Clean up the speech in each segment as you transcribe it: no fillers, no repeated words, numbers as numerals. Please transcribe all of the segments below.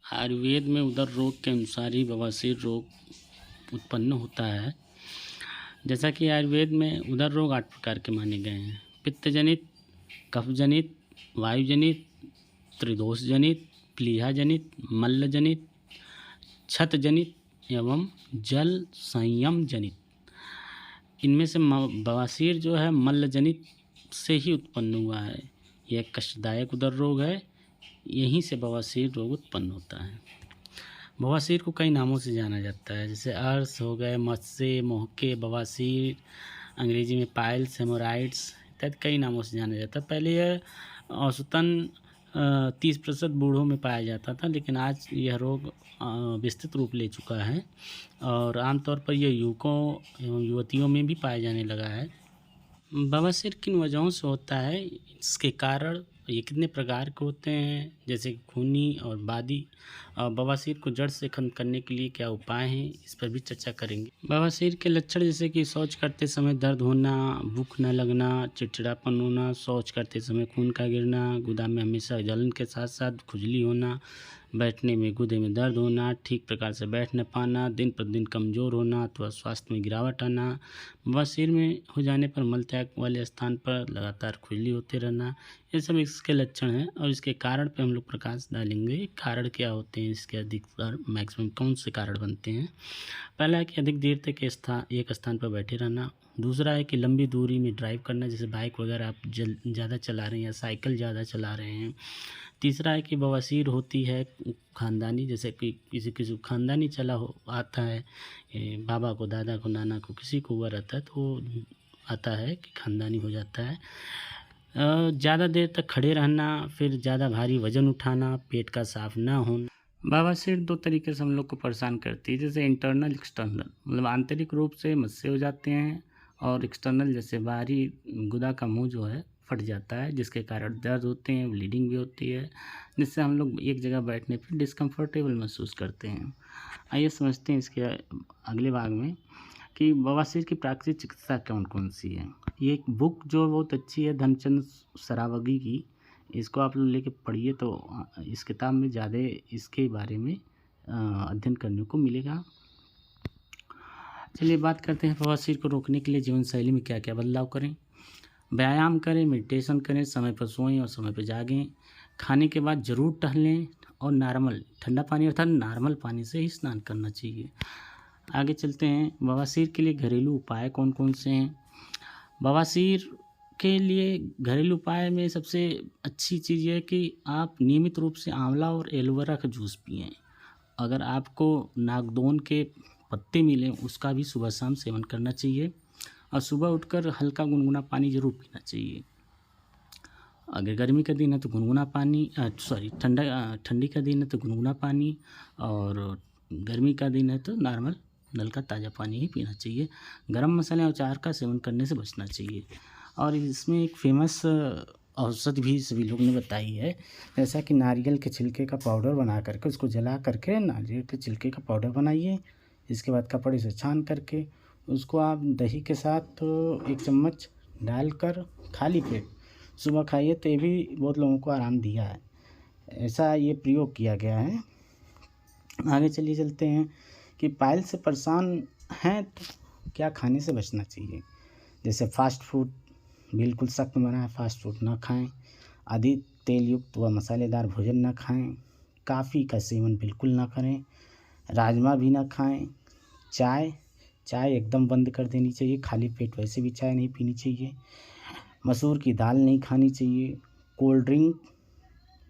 आयुर्वेद में उदर रोग के अनुसार ही बवासीर रोग उत्पन्न होता है। जैसा कि आयुर्वेद में उदर रोग 8 प्रकार के माने गए हैं: पित्त जनित, कफ जनित, वायु जनित, त्रिदोष जनित, प्लीहा जनित, मल्ल जनित, क्षत जनित एवं जल संयम जनित। इनमें से बवासीर जो है मल्ल जनित से ही उत्पन्न हुआ है। यह एक कष्टदायक उदर रोग है। यहीं से बवासीर रोग उत्पन्न होता है। बवासीर को कई नामों से जाना जाता है, जैसे अर्श हो गए, मत्स्य, मोहके, बवासीर, अंग्रेजी में पाइल्स, हेमोराइड्स इत्यादि कई नामों से जाना जाता है। पहले यह औसतन 30% बूढ़ों में पाया जाता था, लेकिन आज यह रोग विस्तृत रूप ले चुका है और आमतौर पर यह युवकों एवं युवतियों में भी पाया जाने लगा है। बवासीर किन वजहों से होता है, इसके कारण ये कितने प्रकार के होते हैं, जैसे खूनी और बादी। बवासीर को जड़ से खत्म करने के लिए क्या उपाय हैं, इस पर भी चर्चा करेंगे। बवासीर के लक्षण जैसे कि शौच करते समय दर्द होना, भूख न लगना, चिड़चिड़ापन होना, शौच करते समय खून का गिरना, गुदा में हमेशा जलन के साथ साथ खुजली होना, बैठने में गुदे में दर्द होना, ठीक प्रकार से बैठ न पाना, दिन प्रतिदिन कमज़ोर होना अथवा स्वास्थ्य में गिरावट आना, बवासीर में हो जाने पर मलत्याग वाले स्थान पर लगातार खुजली होते रहना, ये सब इसके लक्षण हैं। और इसके कारण पे हम लोग प्रकाश डालेंगे। कारण क्या होते हैं, इसके अधिकतर मैक्सिमम कौन से कारण बनते हैं। पहला है कि अधिक देर तक एक स्थान पर बैठे रहना। दूसरा है कि लंबी दूरी में ड्राइव करना, जैसे बाइक वगैरह आप ज़्यादा चला रहे हैं या साइकिल ज़्यादा चला रहे हैं। तीसरा है कि बवासीर होती है ख़ानदानी, जैसे कि किसी किसी को ख़ानदानी चला हो आता है, बाबा को, दादा को, नाना को, किसी को हुआ रहता है तो आता है कि ख़ानदानी हो जाता है। ज़्यादा देर तक खड़े रहना, फिर ज़्यादा भारी वज़न उठाना, पेट का साफ़ ना होना। बवासीर 2 तरीके से हम लोग को परेशान करती है, जैसे इंटरनल, एक्सटर्नल। मतलब आंतरिक रूप से मस्से हो जाते हैं और एक्सटर्नल जैसे बाहरी गुदा का मुँह जो है फट जाता है, जिसके कारण दर्द होते हैं, ब्लीडिंग भी होती है, जिससे हम लोग एक जगह बैठने पर डिस्कम्फर्टेबल महसूस करते हैं। आइए समझते हैं इसके अगले भाग में कि बवासीर की प्राकृतिक चिकित्सा कौन कौन सी है। ये एक बुक जो बहुत अच्छी है, धनचंद सरावगी की, इसको आप लोग लेके पढ़िए तो इस किताब में ज़्यादा इसके बारे में अध्ययन करने को मिलेगा। चलिए बात करते हैं बवासीर को रोकने के लिए जीवन शैली में क्या क्या बदलाव करें। व्यायाम करें, मेडिटेशन करें, समय पर सोएं और समय पर जागें। खाने के बाद ज़रूर टहलें और नॉर्मल ठंडा पानी अर्थात नॉर्मल पानी से ही स्नान करना चाहिए। आगे चलते हैं, बवासीर के लिए घरेलू उपाय कौन कौन से हैं। बवासीर के लिए घरेलू उपाय में सबसे अच्छी चीज़ ये है कि आप नियमित रूप से आंवला और एलोवेरा का जूस पिएं। अगर आपको नागदोन के पत्ते मिलें, उसका भी सुबह शाम सेवन करना चाहिए और सुबह उठकर हल्का गुनगुना पानी ज़रूर पीना चाहिए। अगर गर्मी का दिन है तो गुनगुना पानी, ठंडी का दिन है तो गुनगुना पानी, और गर्मी का दिन है तो नॉर्मल नल का ताज़ा पानी ही पीना चाहिए। गरम मसाले और अचार का सेवन करने से बचना चाहिए। और इसमें एक फेमस औषधि भी सभी लोग ने बताई है, जैसा कि नारियल के छिलके का पाउडर बना करके उसको जला करके नारियल के छिलके का पाउडर बनाइए। इसके बाद कपड़े से छान करके उसको आप दही के साथ 1 चम्मच डालकर खाली पेट सुबह खाइए, तो ये भी बहुत लोगों को आराम दिया है। ऐसा ये प्रयोग किया गया है। आगे चलिए चलते हैं कि पाइल्स से परेशान हैं तो क्या खाने से बचना चाहिए। जैसे फास्ट फूड, बिल्कुल सख्त मना है, फास्ट फूड ना खाएं। अधिक तेल युक्त व मसालेदार भोजन ना खाएं। कॉफ़ी का सेवन बिल्कुल ना करें। राजमा भी ना खाएं। चाय एकदम बंद कर देनी चाहिए, खाली पेट वैसे भी चाय नहीं पीनी चाहिए। मसूर की दाल नहीं खानी चाहिए। कोल्ड ड्रिंक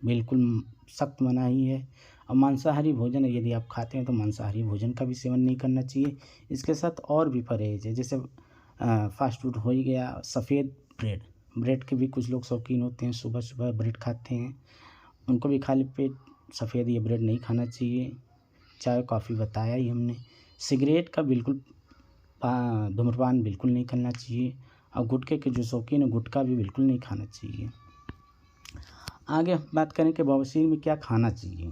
बिल्कुल सख्त मनाही है। और मांसाहारी भोजन यदि आप खाते हैं तो मांसाहारी भोजन का भी सेवन नहीं करना चाहिए। इसके साथ और भी परहेज है, जैसे फास्ट फूड हो ही गया। सफ़ेद ब्रेड के भी कुछ लोग शौकीन होते हैं, सुबह सुबह ब्रेड खाते हैं, उनको भी खाली पेट सफ़ेद ये ब्रेड नहीं खाना चाहिए। चाय कॉफ़ी बताया ही हमने। सिगरेट का बिल्कुल धूम्रपान बिल्कुल नहीं करना चाहिए। और गुटखे के जो शौकीन है, गुटखा भी बिल्कुल नहीं खाना चाहिए। आगे बात करें कि बवासीर में क्या खाना चाहिए।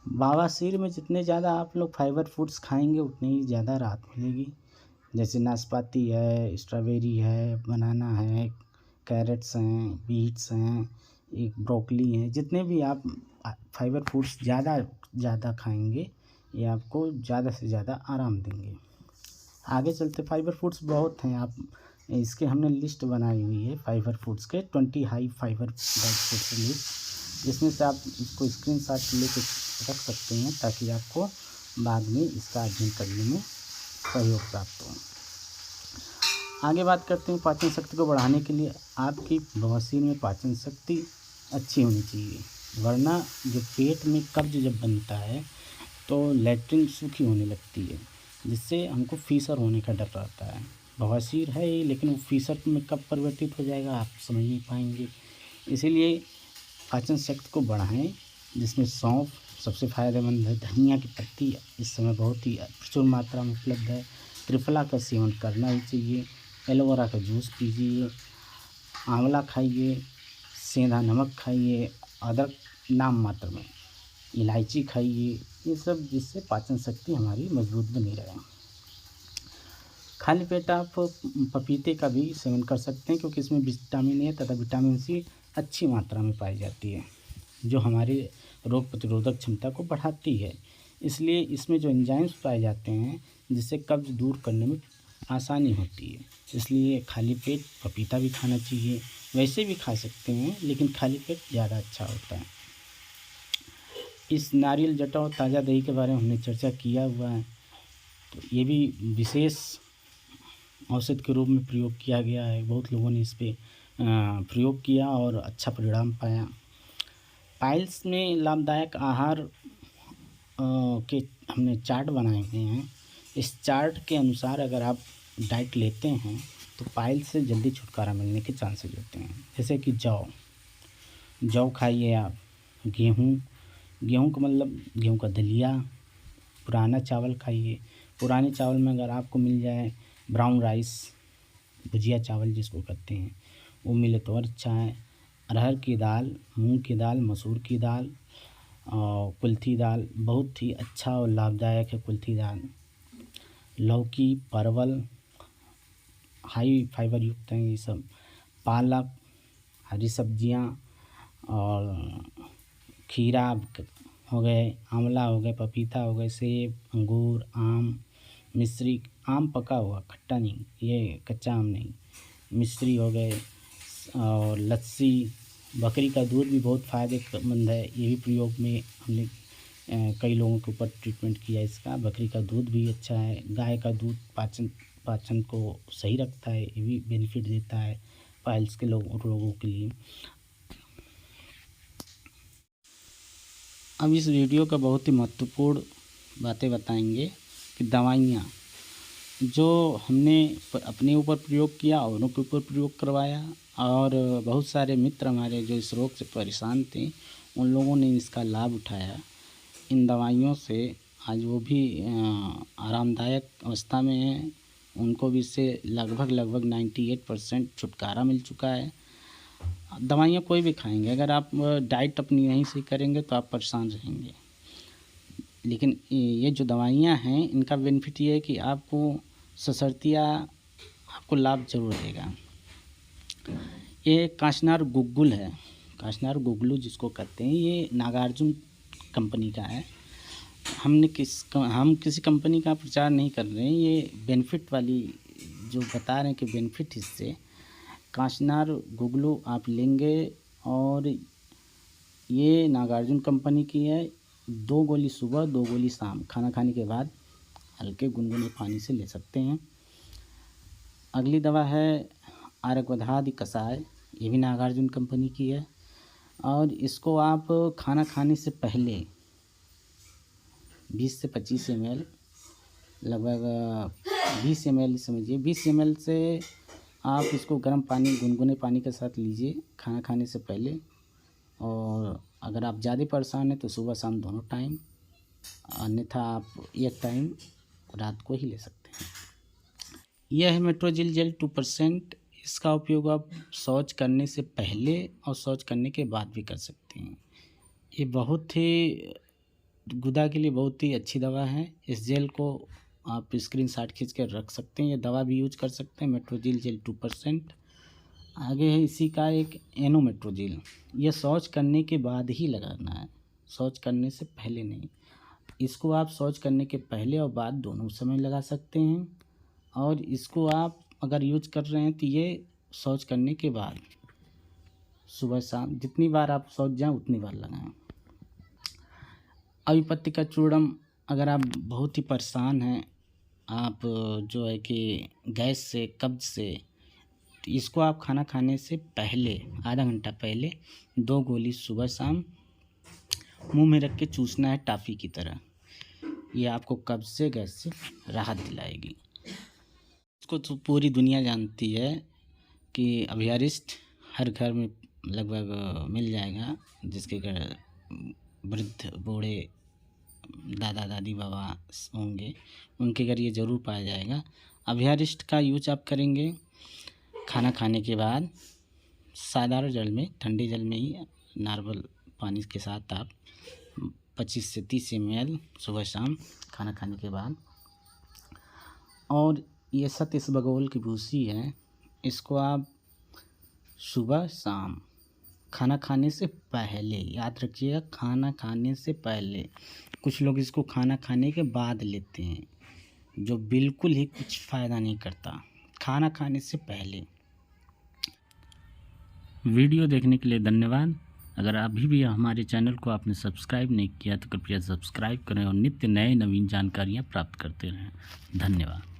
बवासीर में जितने ज़्यादा आप लोग फाइबर फूड्स खाएंगे उतनी ही ज़्यादा राहत मिलेगी। जैसे नाशपाती है, स्ट्रॉबेरी है, बनाना है, कैरेट्स हैं, बीट्स हैं, एक ब्रोकली है, जितने भी आप फाइबर फूड्स ज़्यादा खाएंगे, ये आपको ज़्यादा से ज़्यादा आराम देंगे। आगे चलते फाइबर फूड्स बहुत हैं, आप इसके हमने लिस्ट बनाई हुई है फाइबर फूड्स के 20 high fibre diet foods list, जिसमें से आप इसको स्क्रीनशॉट लेके रख सकते हैं ताकि आपको बाद में इसका अध्ययन करने में सहयोग प्राप्त हो। आगे बात करते हैं पाचन शक्ति को बढ़ाने के लिए आपकी बवासीर में पाचन शक्ति अच्छी होनी चाहिए, वरना जो पेट में कब्ज जब बनता है तो लैट्रिन सूखी होने लगती है, जिससे हमको फीसर होने का डर रहता है। बवासीर है ये, लेकिन वो फीसर में कब परिवर्तित हो जाएगा आप समझ नहीं पाएंगे। इसीलिए पाचन शक्ति को बढ़ाएं, जिसमें सौंफ सबसे फ़ायदेमंद है, धनिया की पत्ती इस समय बहुत ही प्रचुर मात्रा में उपलब्ध है, त्रिफला का सेवन करना ही चाहिए, एलोवेरा का जूस पीजिए, आंवला खाइए, सेंधा नमक खाइए, अदरक नाम मात्र में, इलायची खाइए, ये सब जिससे पाचन शक्ति हमारी मजबूत बनी रहे। खाली पेट आप पपीते का भी सेवन कर सकते हैं, क्योंकि इसमें विटामिन ए तथा विटामिन सी अच्छी मात्रा में पाई जाती है, जो हमारे रोग प्रतिरोधक क्षमता को बढ़ाती है। इसलिए इसमें जो एंजाइम्स पाए जाते हैं जिससे कब्ज दूर करने में आसानी होती है, इसलिए खाली पेट पपीता भी खाना चाहिए। वैसे भी खा सकते हैं, लेकिन खाली पेट ज़्यादा अच्छा होता है। इस नारियल जटा और ताज़ा दही के बारे में हमने चर्चा किया हुआ है, तो ये भी विशेष औषध के रूप में प्रयोग किया गया है। बहुत लोगों ने इस पे प्रयोग किया और अच्छा परिणाम पाया। पाइल्स में लाभदायक आहार के हमने चार्ट बनाए हुए हैं। इस चार्ट के अनुसार अगर आप डाइट लेते हैं तो पाइल्स से जल्दी छुटकारा मिलने के चांसेस होते हैं। जैसे कि जौ खाइए आप, गेहूँ का मतलब गेहूँ का दलिया, पुराना चावल खाइए। पुराने चावल में अगर आपको मिल जाए ब्राउन राइस, भुजिया चावल जिसको कहते हैं, वो मिले तो और अच्छा है। अरहर की दाल, मूंग की दाल, मसूर की दाल और कुल्थी दाल बहुत ही अच्छा और लाभदायक है। कुल्थी दाल, लौकी, परवल हाई फाइबर युक्त हैं ये सब। पालक, हरी सब्जियां और खीरा हो गए, आंवला हो गए, पपीता हो गए, सेब, अंगूर, आम, मिश्री, आम पका हुआ, खट्टा नहीं, ये कच्चा आम नहीं, मिश्री हो गए और लस्सी। बकरी का दूध भी बहुत फ़ायदेमंद है, ये भी प्रयोग में हमने कई लोगों के ऊपर ट्रीटमेंट किया इसका। बकरी का दूध भी अच्छा है। गाय का दूध पाचन को सही रखता है, ये भी बेनिफिट देता है पाइल्स के लोगों के लिए। अब इस वीडियो का बहुत ही महत्वपूर्ण बातें बताएंगे कि दवाइयाँ जो हमने अपने ऊपर प्रयोग किया, औरों के ऊपर प्रयोग करवाया, और बहुत सारे मित्र हमारे जो इस रोग से परेशान थे उन लोगों ने इसका लाभ उठाया। इन दवाइयों से आज वो भी आरामदायक अवस्था में हैं, उनको भी इससे लगभग 98% छुटकारा मिल चुका है। दवाइयाँ कोई भी खाएंगे, अगर आप डाइट अपनी नहीं सही करेंगे तो आप परेशान रहेंगे। लेकिन ये जो दवाइयाँ हैं इनका बेनिफिट ये है कि आपको ससरतिया आपको लाभ जरूर देगा। ये कांचनार गुग्गुल है, कांचनार गुग्गुलू जिसको कहते हैं, ये नागार्जुन कंपनी का है। हम किसी कंपनी का प्रचार नहीं कर रहे हैं, ये बेनिफिट वाली जो बता रहे हैं कि बेनिफिट इससे कांचनार गुग्गुलू आप लेंगे, और ये नागार्जुन कंपनी की है। 2 गोली सुबह, 2 गोली शाम, खाना खाने के बाद हल्के गुनगुने पानी से ले सकते हैं। अगली दवा है आर्कवधादि कषाय, ये भी नागार्जुन कंपनी की है, और इसको आप खाना खाने से पहले 20 से 25 ml, लगभग 20 ml समझिए, 20 ml से आप इसको गर्म पानी, गुनगुने पानी के साथ लीजिए खाना खाने से पहले। और अगर आप ज़्यादा परेशान हैं तो सुबह शाम दोनों टाइम, अन्यथा आप एक टाइम रात को ही ले सकते हैं। यह है मेट्रोजिल जेल 2%। इसका उपयोग आप शौच करने से पहले और शौच करने के बाद भी कर सकते हैं। ये बहुत ही गुदा के लिए बहुत ही अच्छी दवा है। इस जेल को आप स्क्रीनशॉट खींच कर रख सकते हैं, ये दवा भी यूज कर सकते हैं। मेट्रोजिल जेल 2%। आगे है इसी का एक एनोमेट्रोजिल, यह शौच करने के बाद ही लगाना है। शौच करने से पहले नहीं। इसको आप शौच करने के पहले और बाद दोनों समय लगा सकते हैं। और इसको आप अगर यूज कर रहे हैं तो ये शौच करने के बाद सुबह शाम जितनी बार आप शौच जाएँ उतनी बार लगाएं। अभिपत्ति का चूर्णम अगर आप बहुत ही परेशान हैं, आप जो है कि गैस से, कब्ज से, तो इसको आप खाना खाने से पहले आधा घंटा पहले 2 गोली सुबह शाम मुंह में रख के चूसना है टॉफ़ी की तरह। ये आपको कब्ज से, गैस से राहत दिलाएगी। इसको तो पूरी दुनिया जानती है कि अभ्यारिष्ट हर घर में लगभग मिल जाएगा। जिसके घर वृद्ध बूढ़े दादा दादी बाबा होंगे उनके घर ये ज़रूर पाया जाएगा। अभ्यारिष्ट का यूज आप करेंगे खाना खाने के बाद साधारण जल में, ठंडे जल में ही नॉर्मल पानी के साथ आप 25 से 30 ml सुबह शाम खाना खाने के बाद। और ये सत इसबगोल की भूसी है, इसको आप सुबह शाम खाना खाने से पहले, याद रखिएगा खाना खाने से पहले। कुछ लोग इसको खाना खाने के बाद लेते हैं, जो बिल्कुल ही कुछ फ़ायदा नहीं करता। खाना खाने से पहले। वीडियो देखने के लिए धन्यवाद। अगर अभी भी हमारे चैनल को आपने सब्सक्राइब नहीं किया तो कृपया सब्सक्राइब करें और नित्य नए नवीन जानकारियाँ प्राप्त करते रहें। धन्यवाद।